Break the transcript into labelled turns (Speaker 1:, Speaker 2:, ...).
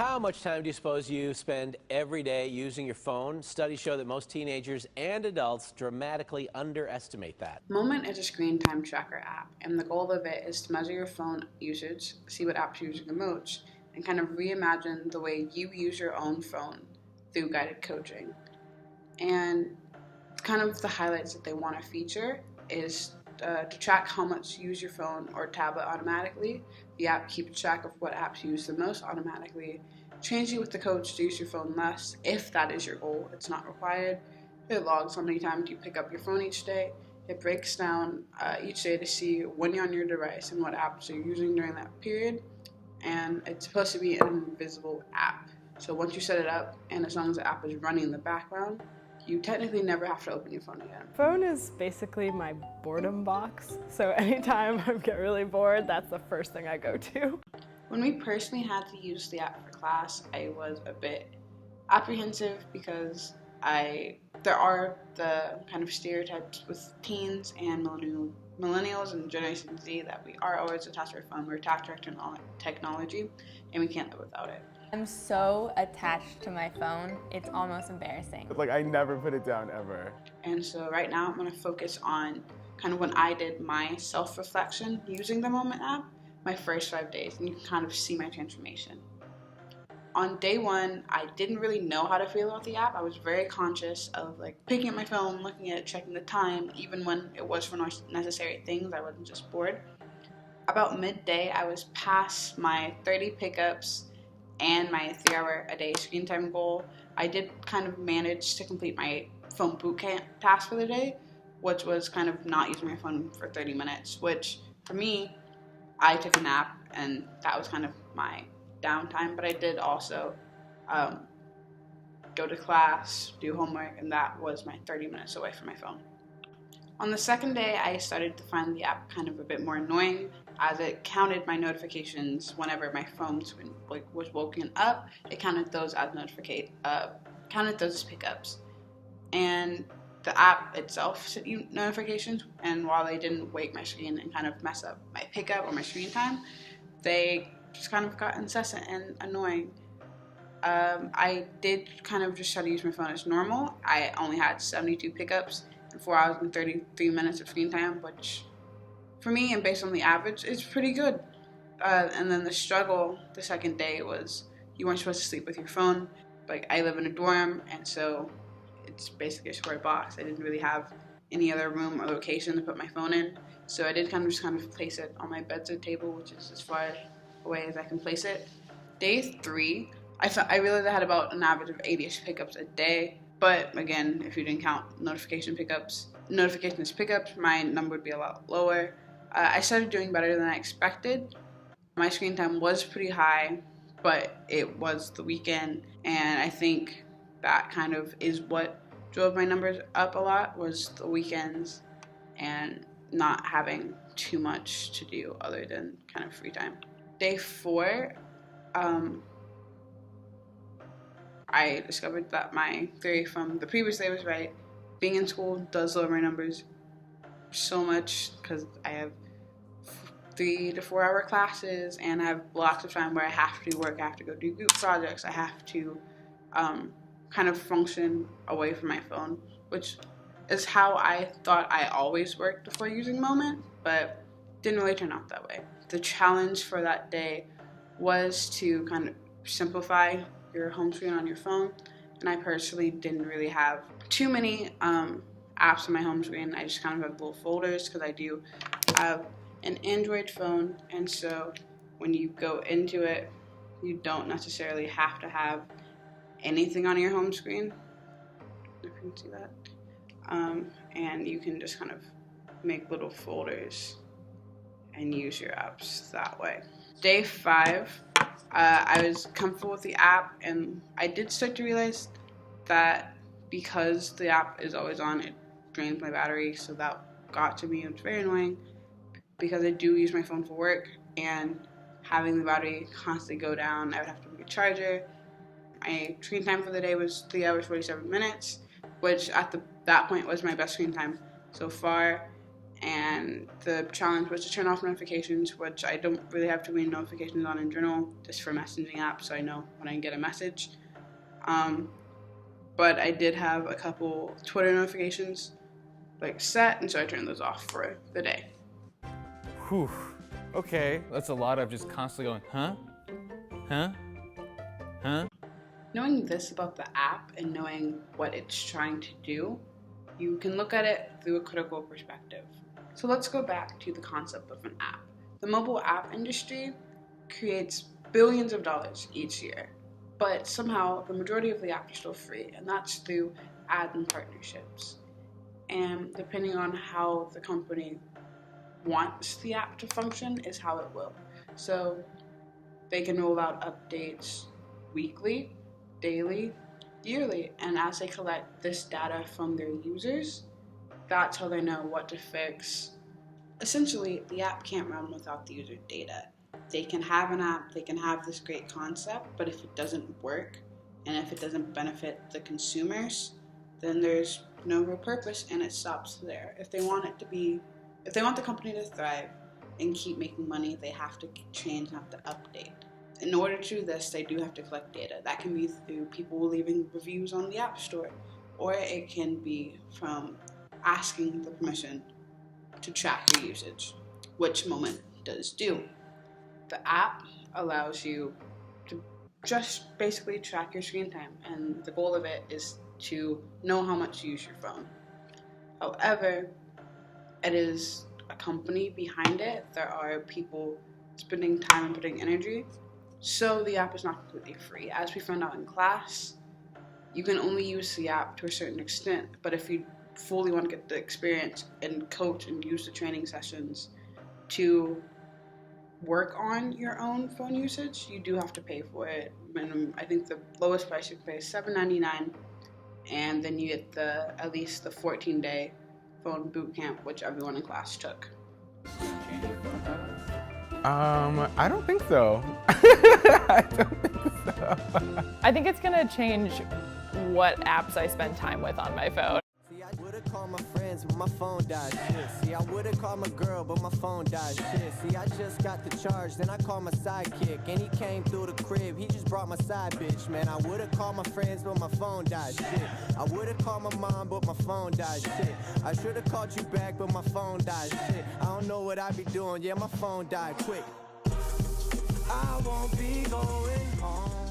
Speaker 1: How much time do you suppose you spend every day using your phone? Studies show that most teenagers and adults dramatically underestimate that.
Speaker 2: Moment is a screen time tracker app, and the goal of it is to measure your phone usage, see what apps you're using the most, and kind of reimagine the way you use your own phone through guided coaching. And kind of the highlights that they want to feature is to track how much you use your phone or tablet automatically. The app keeps track of what apps you use the most automatically. Changing with the coach to use your phone less, if that is your goal. It's not required. It logs how many times you pick up your phone each day. It breaks down each day to see when you're on your device and what apps you're using during that period. And it's supposed to be an invisible app. So once you set it up, and as long as the app is running in the background, you technically never have to open your phone again.
Speaker 3: Phone is basically my boredom box, so anytime I get really bored, that's the first thing I go to.
Speaker 2: When we personally had to use the app for class, I was a bit apprehensive because there are the kind of stereotypes with teens and millennials and Generation Z that we are always attached to our phone. We're attached to our technology, and we can't live without it.
Speaker 4: I'm so attached to my phone, it's almost embarrassing.
Speaker 5: Like, I never put it down ever.
Speaker 2: And so right now I'm going to focus on kind of when I did my self-reflection using the Moment app, my first 5 days, and you can kind of see my transformation. On day one, I didn't really know how to feel about the app. I was very conscious of like picking up my phone, looking at it, checking the time, even when it was for necessary things. I wasn't just bored. About midday, I was past my 30 pickups and my 3-hour-a-day screen time goal. I did kind of manage to complete my phone boot camp task for the day, which was kind of not using my phone for 30 minutes, which for me, I took a nap and that was kind of my downtime, but I did also go to class, do homework, and that was my 30 minutes away from my phone. On the second day, I started to find the app kind of a bit more annoying as it counted my notifications whenever my phone was woken up. It counted those as pickups. And the app itself sent you notifications, and while they didn't wake my screen and kind of mess up my pickup or my screen time, they just kind of got incessant and annoying. I did kind of just try to use my phone as normal. I only had 72 pickups and 4 hours and 33 minutes of screen time, which for me and based on the average is pretty good. And then the struggle the second day was you weren't supposed to sleep with your phone. Like, I live in a dorm, and so it's basically a square box. I didn't really have any other room or location to put my phone in, so I did kind of place it on my bedside table, which is as far away as I can place it. Day 3, I realized I had about an average of 80-ish pickups a day, but again, if you didn't count notifications pickups, my number would be a lot lower. I started doing better than I expected. My screen time was pretty high, but it was the weekend, and I think that kind of is what drove my numbers up a lot, was the weekends and not having too much to do other than kind of free time. Day 4, I discovered that my theory from the previous day was right. Being in school does lower my numbers so much because I have 3 to 4 hour classes, and I have blocks of time where I have to do work, I have to go do group projects, I have to kind of function away from my phone, which is how I thought I always worked before using Moment, but didn't really turn out that way. The challenge for that day was to kind of simplify your home screen on your phone, and I personally didn't really have too many apps on my home screen. I just kind of have little folders because I do have an Android phone, and so when you go into it, you don't necessarily have to have anything on your home screen, if you can see that, and you can just kind of make little folders and use your apps that way. Day 5, I was comfortable with the app, and I did start to realize that because the app is always on, it drains my battery, so that got to me. It was very annoying because I do use my phone for work, and having the battery constantly go down, I would have to bring a charger. My screen time for the day was 3 hours, 47 minutes, which at that point was my best screen time so far. And the challenge was to turn off notifications, which I don't really have too many notifications on in general, just for messaging apps, so I know when I get a message. But I did have a couple Twitter notifications set, and so I turned those off for the day.
Speaker 6: Whew. Okay, that's a lot of just constantly going, huh? Huh? Huh?
Speaker 2: Knowing this about the app and knowing what it's trying to do, you can look at it through a critical perspective. So let's go back to the concept of an app. The mobile app industry creates billions of dollars each year, but somehow the majority of the apps are still free, and that's through ads and partnerships. And depending on how the company wants the app to function is how it will. So they can roll out updates weekly, daily, yearly, and as they collect this data from their users, that's how they know what to fix. Essentially, the app can't run without the user data. They can have an app, they can have this great concept, but if it doesn't work and if it doesn't benefit the consumers, then there's no real purpose and it stops there. If they want the company to thrive and keep making money, they have to change and have to update. In order to do this, they do have to collect data. That can be through people leaving reviews on the App Store, or it can be from asking the permission to track your usage, which Moment does do. The app allows you to just basically track your screen time, and the goal of it is to know how much you use your phone. However, it is a company behind it. There are people spending time and putting energy, so the app is not completely free. As we found out in class, you can only use the app to a certain extent, but if you fully want to get the experience and coach and use the training sessions to work on your own phone usage, you do have to pay for it. I think the lowest price you can pay is $7.99, and then you get at least the 14-day phone boot camp, which everyone in class took.
Speaker 5: I don't think so. I don't think so.
Speaker 3: I think it's gonna change what apps I spend time with on my phone.
Speaker 7: See, I would've called my friends, but my phone died. Shit. See, I would've called my girl, but my phone died. Shit. See, I just got the charge, then I called my sidekick, and he came through the crib. He just brought my side bitch, man. I would've called my friends, but my phone died. Shit. I would've called my mom, but my phone died. Shit. I should've called you back, but my phone died. Shit. I don't know what I be doing. Yeah, my phone died quick. I won't be going home.